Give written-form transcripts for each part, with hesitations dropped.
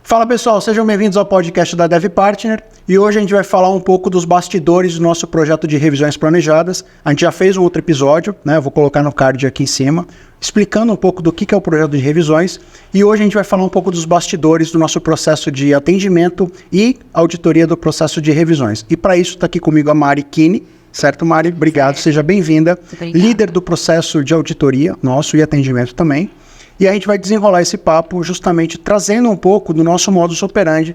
Fala pessoal, sejam bem-vindos ao podcast da Dev Partner e hoje a gente vai falar um pouco dos bastidores do nosso projeto de revisões planejadas. A gente já fez um outro episódio, né? Eu vou colocar no card aqui em cima, explicando um pouco do que é o projeto de revisões e hoje a gente vai falar um pouco dos bastidores do nosso processo de atendimento e auditoria do processo de revisões. E para isso está aqui comigo a Mari Kini. Certo, Mari? Obrigado, seja bem-vinda. Líder do processo de auditoria nosso e atendimento também. E a gente vai desenrolar esse papo justamente trazendo um pouco do nosso modus operandi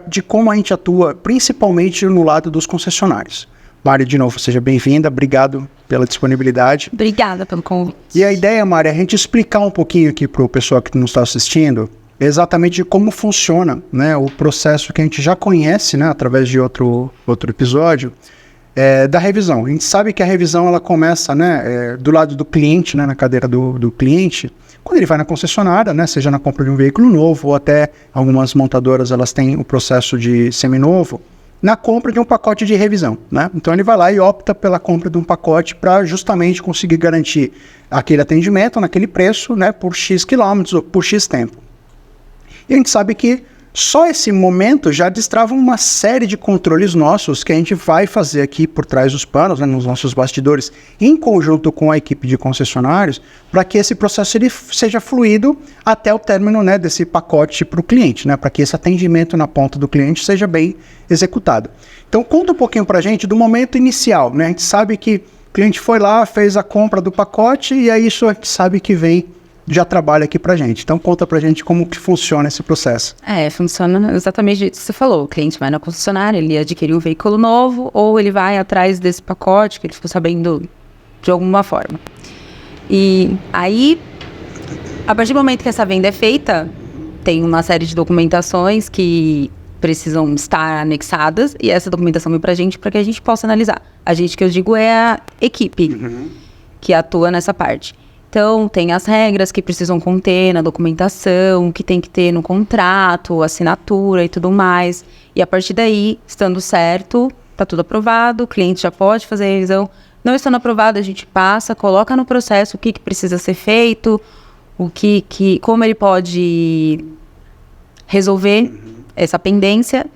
de como a gente atua, principalmente no lado dos concessionários. Mari, de novo, seja bem-vinda, obrigado pela disponibilidade. Obrigada pelo convite. E a ideia, Mari, é a gente explicar um pouquinho aqui para o pessoal que nos está assistindo exatamente de como funciona, né, o processo que a gente já conhece, né, através de outro episódio, da revisão. A gente sabe que a revisão ela começa, né, do lado do cliente, né, na cadeira do cliente, quando ele vai na concessionária, né, seja na compra de um veículo novo ou até algumas montadoras elas têm o processo de seminovo, na compra de um pacote de revisão, né? Então ele vai lá e opta pela compra de um pacote para justamente conseguir garantir aquele atendimento naquele preço, né, por X quilômetros ou por X tempo. E a gente sabe que só esse momento já destrava uma série de controles nossos que a gente vai fazer aqui por trás dos panos, né, nos nossos bastidores, em conjunto com a equipe de concessionários, para que esse processo ele seja fluido até o término, né, desse pacote para o cliente, né, para que esse atendimento na ponta do cliente seja bem executado. Então conta um pouquinho para a gente do momento inicial, né? A gente sabe que o cliente foi lá, fez a compra do pacote e aí isso a gente sabe que vem já trabalha aqui pra gente. Então conta pra gente como que funciona esse processo. Funciona exatamente o que você falou. O cliente vai na concessionária, ele adquire um veículo novo ou ele vai atrás desse pacote que ele ficou sabendo de alguma forma. E aí, a partir do momento que essa venda é feita, tem uma série de documentações que precisam estar anexadas e essa documentação vem pra gente para que a gente possa analisar. A gente, que eu digo, é a equipe que atua nessa parte. Então, tem as regras que precisam conter na documentação, que tem que ter no contrato, assinatura e tudo mais. E a partir daí, estando certo, está tudo aprovado, o cliente já pode fazer a revisão. Não estando aprovado, a gente passa, coloca no processo o que precisa ser feito, como ele pode resolver essa pendência.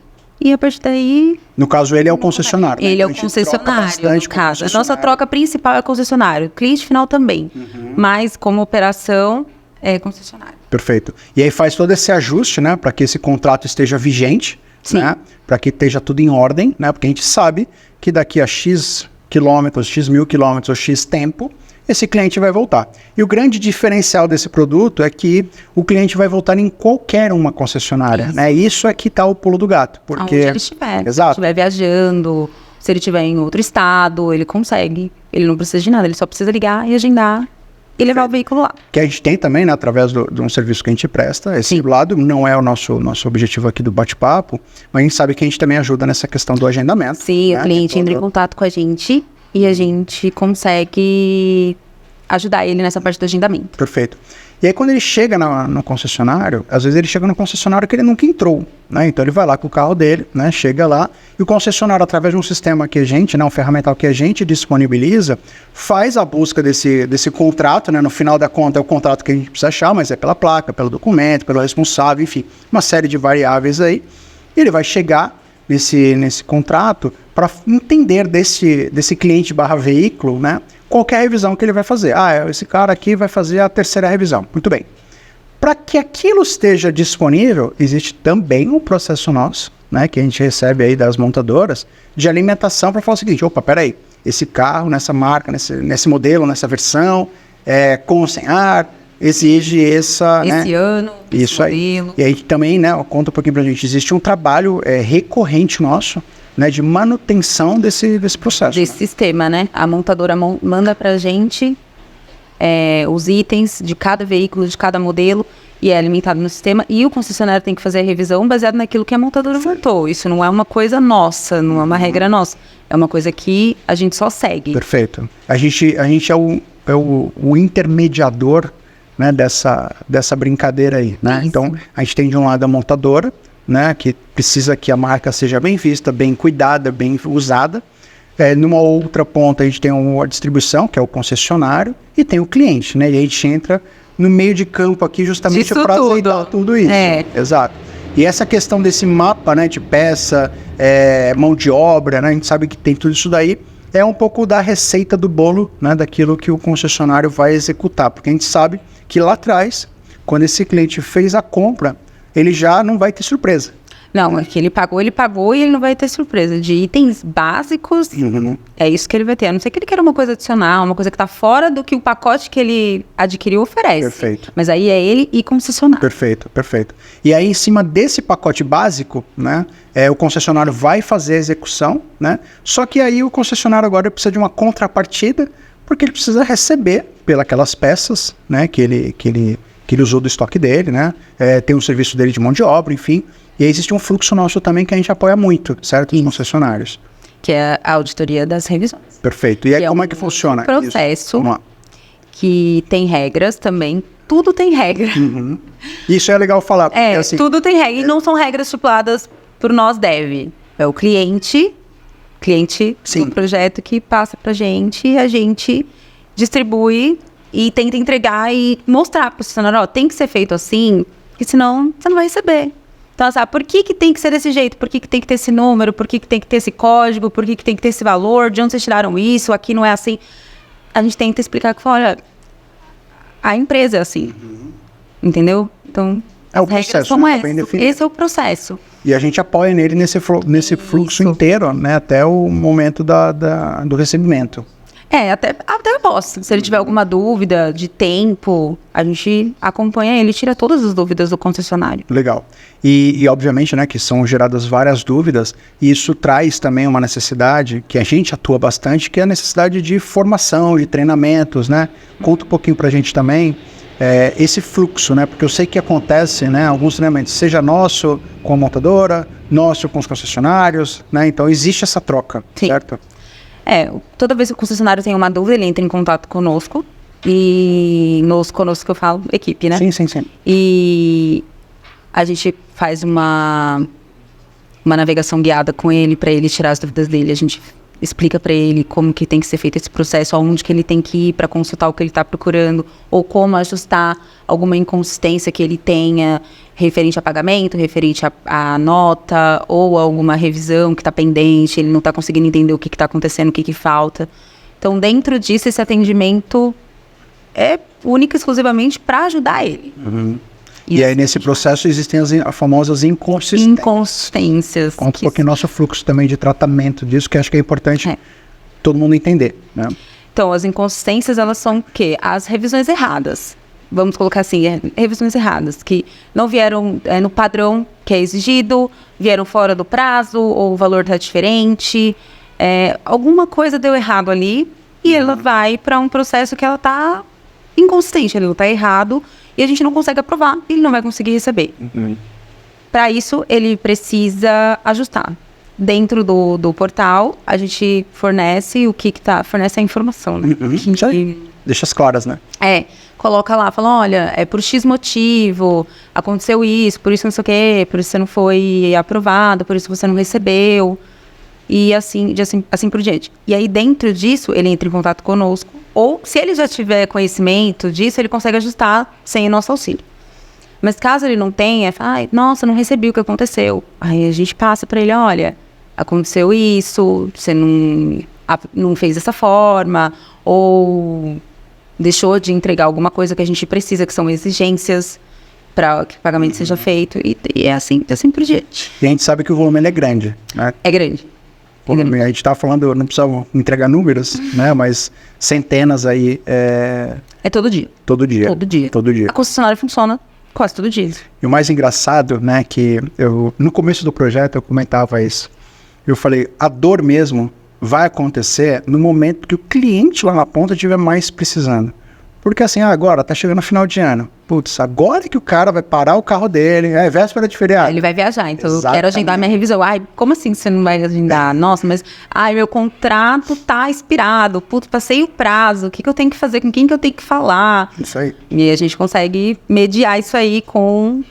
E a partir daí... No caso, ele é o concessionário. Ele é o concessionário, no caso. A nossa troca principal é concessionário. Cliente final também. Mas, como operação, é concessionário. Perfeito. E aí faz todo esse ajuste, né? Para que esse contrato esteja vigente. Sim. Né? Para que esteja tudo em ordem, né? Porque a gente sabe que daqui a X quilômetros, X mil quilômetros ou X tempo, esse cliente vai voltar. E o grande diferencial desse produto é que o cliente vai voltar em qualquer uma concessionária. Isso, né? Isso é que está o pulo do gato. Porque... Onde ele estiver. Exato. Se ele estiver viajando, se ele estiver em outro estado, ele consegue. Ele não precisa de nada, ele só precisa ligar e agendar e levar o veículo lá. Que a gente tem também, né, através de um serviço que a gente presta. Esse lado não é o nosso objetivo aqui do bate-papo, mas a gente sabe que a gente também ajuda nessa questão do agendamento. Sim, né? O cliente entra em contato com a gente e a gente consegue ajudar ele nessa parte do agendamento. Perfeito. E aí quando ele chega no concessionário, às vezes ele chega no concessionário que ele nunca entrou, né? Então ele vai lá com o carro dele, né? Chega lá e o concessionário, através de um sistema que a gente, né, um ferramental que a gente disponibiliza, faz a busca desse contrato, né? No final da conta é o contrato que a gente precisa achar, mas é pela placa, pelo documento, pelo responsável, enfim, uma série de variáveis aí. E ele vai chegar nesse contrato para entender desse cliente / veículo, né, qualquer revisão que ele vai fazer. Esse cara aqui vai fazer a terceira revisão. Muito bem. Para que aquilo esteja disponível, existe também um processo nosso, né, que a gente recebe aí das montadoras, de alimentação para falar o seguinte: opa, peraí, esse carro, nessa marca, nesse modelo, nessa versão, com ou sem ar, exige esse ano, isso aí. Modelo. E aí também, né, conta um pouquinho pra gente, existe um trabalho recorrente nosso, né, de manutenção desse processo. Desse sistema, né? A montadora manda pra gente os itens de cada veículo, de cada modelo, e é alimentado no sistema, e o concessionário tem que fazer a revisão baseado naquilo que a montadora montou. Isso não é uma coisa nossa, não é uma regra nossa. É uma coisa que a gente só segue. Perfeito. A gente é o intermediador, né, dessa brincadeira aí, né? Isso. Então, a gente tem de um lado a montadora, né, que precisa que a marca seja bem vista, bem cuidada, bem usada. Numa outra ponta, a gente tem a distribuição, que é o concessionário, e tem o cliente, né? E a gente entra no meio de campo aqui justamente para aceitar tudo isso. É. Exato. E essa questão desse mapa, né, de peça, mão de obra, né, a gente sabe que tem tudo isso daí, é um pouco da receita do bolo, né, daquilo que o concessionário vai executar, porque a gente sabe que lá atrás, quando esse cliente fez a compra, ele já não vai ter surpresa. Não, é que ele pagou e ele não vai ter surpresa. De itens básicos, é isso que ele vai ter. A não ser que ele queira uma coisa adicional, uma coisa que está fora do que o pacote que ele adquiriu oferece. Perfeito. Mas aí é ele e concessionário. Perfeito, perfeito. E aí, em cima desse pacote básico, né, o concessionário vai fazer a execução, né? Só que aí o concessionário agora precisa de uma contrapartida, porque ele precisa receber pelas peças, né, que ele usou do estoque dele, né? Tem um serviço dele de mão de obra, enfim. E aí existe um fluxo nosso também que a gente apoia muito, certo? Os concessionários. Que é a auditoria das revisões. Perfeito. E aí como é que funciona? Processo que tem regras também. Tudo tem regra. Isso é legal falar. Porque, assim, tudo tem regra. E não são regras estipuladas por nós deve. É o cliente Sim. do projeto que passa pra gente e a gente distribui e tenta entregar e mostrar pro funcionário, ó, tem que ser feito assim, porque senão você não vai receber. Então, sabe, por que tem que ser desse jeito? Por que tem que ter esse número? Por que tem que ter esse código? Por que tem que ter esse valor? De onde vocês tiraram isso? Aqui não é assim. A gente tenta explicar que, olha, a empresa é assim. Entendeu? Então, o processo, como né? Bem definido. Esse é o processo. E a gente apoia nele nesse fluxo inteiro, né? Até o momento do recebimento. Até eu posso. Se ele tiver alguma dúvida de tempo, a gente acompanha ele, tira todas as dúvidas do concessionário. Legal. E obviamente, né, que são geradas várias dúvidas, e isso traz também uma necessidade, que a gente atua bastante, que é a necessidade de formação, de treinamentos, né? Conta um pouquinho pra gente também esse fluxo, né? Porque eu sei que acontece, né, alguns treinamentos, seja nosso com a montadora, nosso com os concessionários, né? Então existe essa troca, Sim. Certo? Toda vez que o concessionário tem uma dúvida, ele entra em contato conosco. E conosco que eu falo, equipe, né? Sim. E a gente faz uma navegação guiada com ele, para ele tirar as dúvidas dele. A gente explica para ele como que tem que ser feito esse processo, aonde que ele tem que ir para consultar o que ele está procurando, ou como ajustar alguma inconsistência que ele tenha referente a pagamento, referente a nota, ou alguma revisão que está pendente, ele não está conseguindo entender o que está acontecendo, o que falta. Então, dentro disso, esse atendimento é único e exclusivamente para ajudar ele. E aí, nesse processo, existem as famosas inconsistências. Conta um pouquinho nosso fluxo também de tratamento disso, que acho que é importante todo mundo entender, né? Então, as inconsistências, elas são o quê? As revisões erradas. Vamos colocar assim, revisões erradas, que não vieram no padrão que é exigido, vieram fora do prazo, ou o valor está diferente. Alguma coisa deu errado ali, e ela vai para um processo que ela está inconsistente, ele está errado, e a gente não consegue aprovar, ele não vai conseguir receber. Para isso, ele precisa ajustar. Dentro do portal, a gente fornece fornece a informação, né? Deixa as claras, né? Coloca lá, fala, olha, por X motivo, aconteceu isso, por isso não sei o quê, por isso você não foi aprovado, por isso você não recebeu, e assim por diante. E aí, dentro disso, ele entra em contato conosco, ou se ele já tiver conhecimento disso, ele consegue ajustar sem o nosso auxílio. Mas caso ele não tenha, nossa, não recebi o que aconteceu. Aí a gente passa para ele, olha, aconteceu isso, você não fez dessa forma, ou deixou de entregar alguma coisa que a gente precisa, que são exigências para que o pagamento seja feito, e é assim por diante. E a gente sabe que o volume é grande, né? É grande. A gente estava falando, não precisava entregar números, né? Mas centenas aí. É todo dia. Todo dia. Todo dia. A concessionária funciona quase todo dia. E o mais engraçado, né, que no começo do projeto eu comentava isso. Eu falei, a dor mesmo vai acontecer no momento que o cliente lá na ponta estiver mais precisando. Porque assim, agora tá chegando no final de ano. Putz, agora que o cara vai parar o carro dele, é véspera de feriado. Ele vai viajar, então eu quero agendar minha revisão. Como assim você não vai agendar? Nossa, mas meu contrato tá expirado. Putz, passei o prazo. O que eu tenho que fazer? Com quem que eu tenho que falar? Isso aí. E a gente consegue mediar isso aí com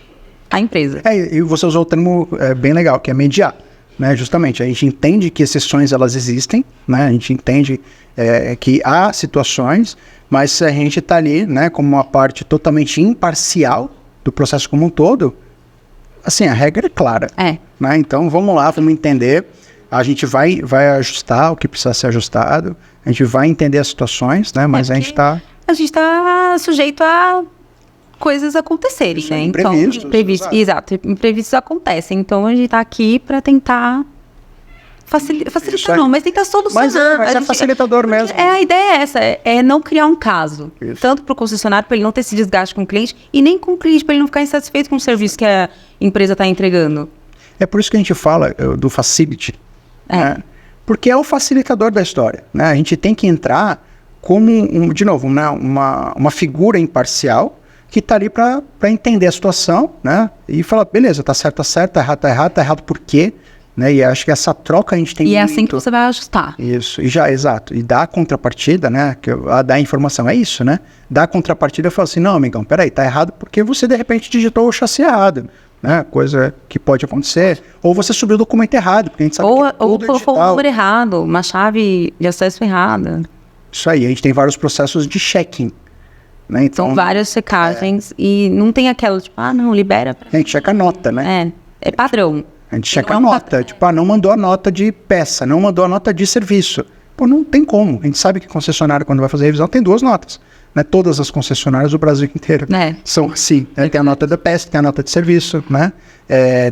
a empresa. E você usou o termo bem legal, que é mediar. Né, justamente, a gente entende que exceções elas existem, né, a gente entende que há situações, mas se a gente está ali, né, como uma parte totalmente imparcial do processo como um todo, assim, a regra é clara. Né? Então, vamos lá, vamos entender. A gente vai ajustar o que precisa ser ajustado. A gente vai entender as situações, né? Mas a gente está sujeito a coisas acontecerem, né? Imprevistos. Exato, imprevistos acontecem. Então, a gente está aqui para tentar facilitar não, mas tentar solucionar. Mas é facilitador mesmo. A ideia é essa, é não criar um caso. Isso. Tanto para o concessionário, para ele não ter esse desgaste com o cliente, e nem com o cliente, para ele não ficar insatisfeito com o serviço que a empresa está entregando. É por isso que a gente fala do facility. Né? Porque é o facilitador da história. Né? A gente tem que entrar como, de novo, né? uma figura imparcial que está ali para entender a situação, né? E falar, beleza, tá certo, tá errado por quê? Né? E acho que essa troca a gente tem E é assim que você vai ajustar. Isso, exato. E dar a contrapartida, né? Dar a informação é isso, né? Dar a contrapartida e falar assim, não, amigão, peraí, tá errado porque você de repente digitou o chassi errado, né? Coisa que pode acontecer. Ou você subiu o documento errado, porque a gente sabe que ou colocou um número errado, uma chave de acesso errada. Isso aí, a gente tem vários processos de checking. Né? Então, são várias checagens e não tem aquela, tipo, não, libera. A gente checa a nota, né? É padrão. A gente checa a nota, tipo, não mandou a nota de peça, não mandou a nota de serviço. Pô, não tem como. A gente sabe que concessionária, quando vai fazer revisão, tem 2 notas. Né? Todas as concessionárias do Brasil inteiro são assim. Né? Tem a nota da peça, tem a nota de serviço, né?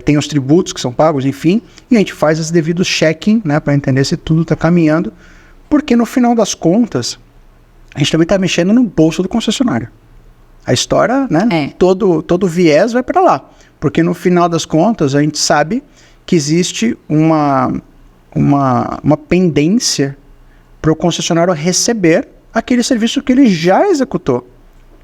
Tem os tributos que são pagos, enfim. E a gente faz os devidos checking, né? Para entender se tudo está caminhando. Porque no final das contas, a gente também está mexendo no bolso do concessionário. A história, né? Todo viés vai para lá. Porque no final das contas, a gente sabe que existe uma pendência para o concessionário receber aquele serviço que ele já executou.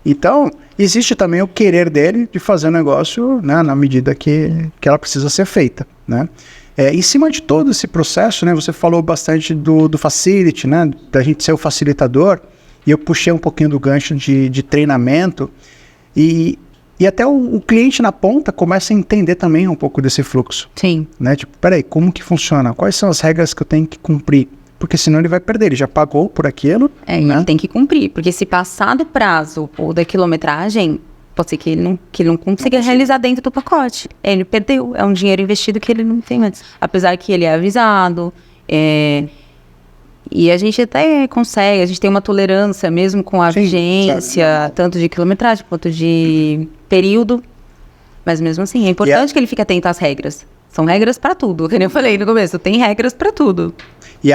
Então, existe também o querer dele de fazer o negócio, né, na medida que ela precisa ser feita. Né? Em cima de todo esse processo, né, você falou bastante do facility, né, da gente ser o facilitador, e eu puxei um pouquinho do gancho de treinamento, e até o cliente na ponta começa a entender também um pouco desse fluxo. Sim. Né? Tipo, peraí, como que funciona? Quais são as regras que eu tenho que cumprir? Porque senão ele vai perder, ele já pagou por aquilo. Né? Ele tem que cumprir, porque se passar do prazo ou da quilometragem, pode ser que ele não consiga realizar dentro do pacote. Ele perdeu, é um dinheiro investido que ele não tem mais. Apesar que ele é avisado, e a gente até consegue, a gente tem uma tolerância mesmo com a vigência, tanto de quilometragem quanto de período, mas mesmo assim, é importante que ele fique atento às regras. São regras para tudo, como eu falei no começo, tem regras para tudo. E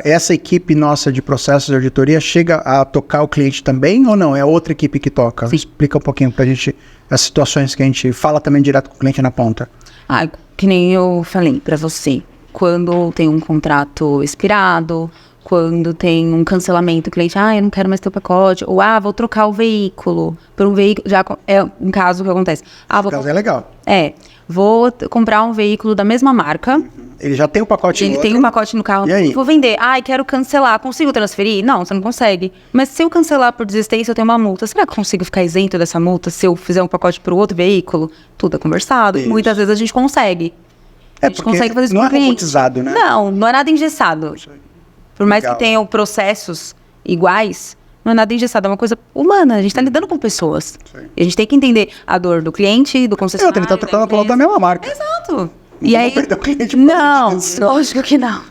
essa equipe nossa de processos de auditoria chega a tocar o cliente também ou não? É outra equipe que toca? Sim. Explica um pouquinho pra gente as situações que a gente fala também direto com o cliente na ponta. Que nem eu falei para você, quando tem um contrato expirado, quando tem um cancelamento, o cliente, eu não quero mais ter o pacote, ou, vou trocar o veículo por um veículo, já é um caso que acontece. É legal. Vou comprar um veículo da mesma marca. Ele já tem o pacote Ele tem um pacote no carro. E aí? Vou vender. Quero cancelar. Consigo transferir? Não, você não consegue. Mas se eu cancelar por desistência, eu tenho uma multa. Será que eu consigo ficar isento dessa multa se eu fizer um pacote para o outro veículo? Tudo é conversado. Isso. Muitas vezes a gente consegue. A gente consegue fazer isso com o cliente. Não é robotizado, né? Não é nada engessado. Por mais que tenham processos iguais, não é nada engessado, é uma coisa humana. A gente está lidando com pessoas. E a gente tem que entender a dor do cliente, do concessionário. Ele está trocando a palavra da mesma marca. Exato. E aí, lógico que não.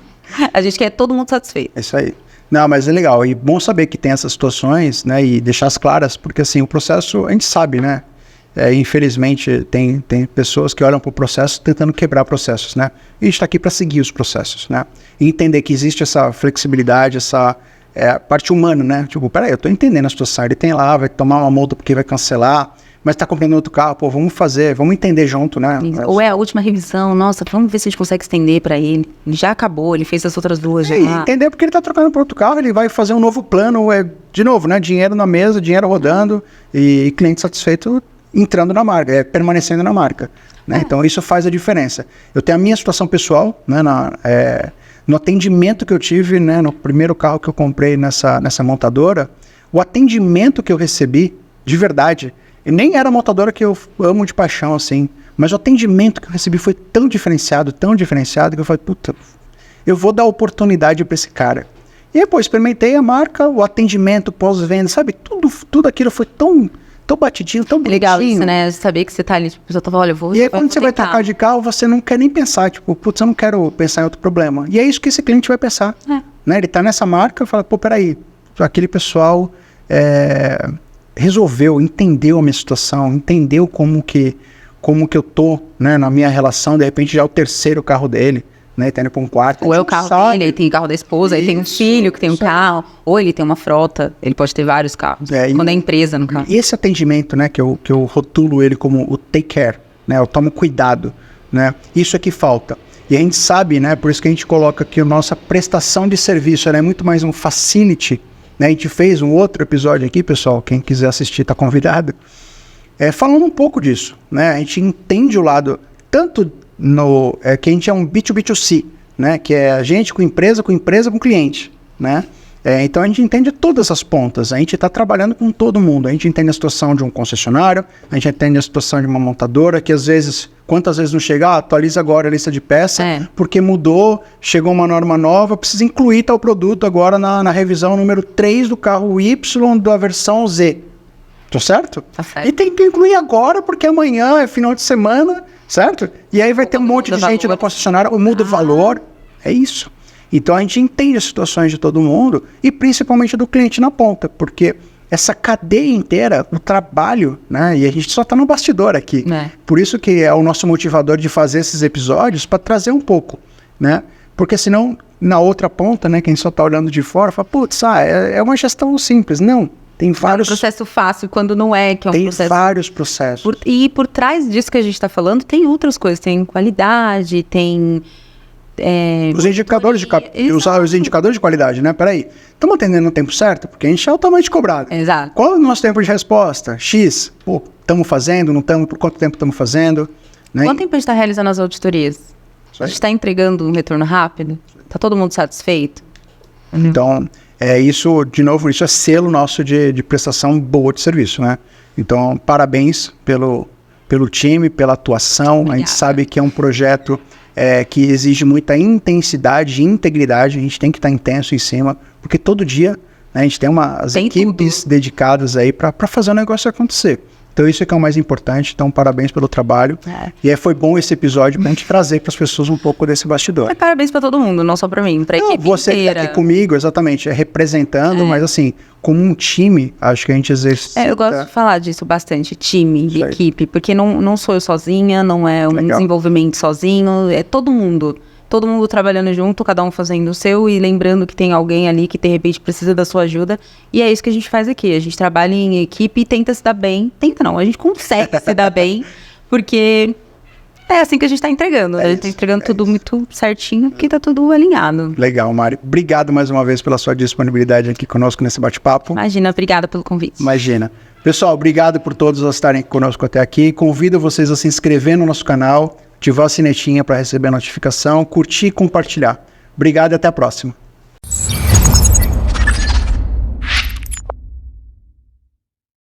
A gente quer todo mundo satisfeito. É isso aí. Não, mas é legal. E bom saber que tem essas situações, né? E deixar-as claras, porque assim, o processo, a gente sabe, né? Infelizmente, tem pessoas que olham para o processo tentando quebrar processos, né? E a gente está aqui para seguir os processos, né? E entender que existe essa flexibilidade, essa parte humana, né? Tipo, peraí, eu estou entendendo a situação. Ele tem lá, vai tomar uma multa porque vai cancelar, mas está comprando outro carro, vamos entender junto, né? Ou é a última revisão, nossa, vamos ver se a gente consegue estender para ele. Ele já acabou, ele fez as outras duas já. Entender porque ele está trocando por outro carro, ele vai fazer um novo plano, de novo, né? Dinheiro na mesa, dinheiro rodando e cliente satisfeito entrando na marca, permanecendo na marca. Né? Então, isso faz a diferença. Eu tenho a minha situação pessoal, né, no atendimento que eu tive, né, no primeiro carro que eu comprei nessa montadora, o atendimento que eu recebi, de verdade, e nem era a montadora que eu amo de paixão, assim, mas o atendimento que eu recebi foi tão diferenciado, que eu falei, puta, eu vou dar oportunidade para esse cara. E aí, experimentei a marca, o atendimento pós-venda, sabe? Tudo aquilo foi tão tão batidinho, tão bonitinho. Legal isso, né? Saber que você tá ali, tipo, a pessoa fala, olha, eu vou... E aí quando você vai trocar de carro, você não quer nem pensar, tipo, putz, eu não quero pensar em outro problema. E é isso que esse cliente vai pensar. Né? Ele tá nessa marca e fala, pô, peraí, aquele pessoal resolveu, entendeu a minha situação, entendeu como que eu tô, né, na minha relação, de repente já é o terceiro carro dele, né, tá indo pra um quarto. Ou é o carro dele, aí tem o carro da esposa, aí tem um filho que tem um carro, ou ele tem uma frota, ele pode ter vários carros, quando é empresa no carro. E esse atendimento, né, que eu rotulo ele como o take care, né, eu tomo cuidado, né, isso é que falta. E a gente sabe, né, por isso que a gente coloca que a nossa prestação de serviço ela é muito mais um facility, né, a gente fez um outro episódio aqui, pessoal, quem quiser assistir tá convidado, falando um pouco disso, né, a gente entende o lado, tanto que a gente é um B2B2C, né, que é a gente com empresa, com cliente, né, então a gente entende todas as pontas, a gente está trabalhando com todo mundo, a gente entende a situação de um concessionário, a gente entende a situação de uma montadora, que às vezes, quantas vezes não chega, atualiza agora a lista de peça, porque mudou, chegou uma norma nova, precisa incluir tal produto agora na revisão número 3 do carro Y da versão Z, tá certo? Tá certo. E tem que incluir agora, porque amanhã é final de semana, certo? E aí vai ter um monte de gente da concessionária, muda o valor, é isso. Então a gente entende as situações de todo mundo e principalmente do cliente na ponta, porque essa cadeia inteira, o trabalho, né? E a gente só está no bastidor aqui. Por isso que é o nosso motivador de fazer esses episódios para trazer um pouco, né? Porque senão, na outra ponta, né? Quem só está olhando de fora, fala, putz, é uma gestão simples. Não, tem vários... É um processo fácil quando não é, que é um processo... Tem vários processos. E por trás disso que a gente está falando, tem outras coisas. Tem qualidade, tem... Os indicadores usar os indicadores de qualidade, né? Peraí, estamos atendendo no tempo certo? Porque a gente é altamente cobrado. Exato. Qual é o nosso tempo de resposta? X. Pô, estamos fazendo, não estamos? Por quanto tempo estamos fazendo? Né? Quanto tempo a gente está realizando as auditorias? A gente está entregando um retorno rápido? Está todo mundo satisfeito? Então, isso, de novo, isso é selo nosso de prestação boa de serviço, né? Então, parabéns pelo time, pela atuação. Obrigada. A gente sabe que é um projeto... que exige muita intensidade e integridade, a gente tem que estar intenso em cima, porque todo dia, né, a gente tem umas equipes dedicadas aí para fazer o negócio acontecer. Então isso é que é o mais importante, então parabéns pelo trabalho. E foi bom esse episódio pra gente trazer para as pessoas um pouco desse bastidor. Parabéns para todo mundo, não só para mim, para a equipe você inteira. Você que tá aqui comigo, exatamente, representando, mas assim, como um time, acho que a gente exercita... eu gosto de falar disso bastante, time, equipe, porque não sou eu sozinha, não é um desenvolvimento sozinho, é todo mundo trabalhando junto, cada um fazendo o seu e lembrando que tem alguém ali que de repente precisa da sua ajuda. E é isso que a gente faz aqui. A gente trabalha em equipe e tenta se dar bem. Tenta não, a gente consegue se dar bem, porque é assim que a gente está entregando. A gente está entregando tudo muito certinho, porque está tudo alinhado. Legal, Mari. Obrigado mais uma vez pela sua disponibilidade aqui conosco nesse bate-papo. Imagina, obrigada pelo convite. Imagina. Pessoal, obrigado por todos estarem conosco até aqui. Convido vocês a se inscrever no nosso canal, ativar a sinetinha para receber a notificação, curtir e compartilhar. Obrigado e até a próxima.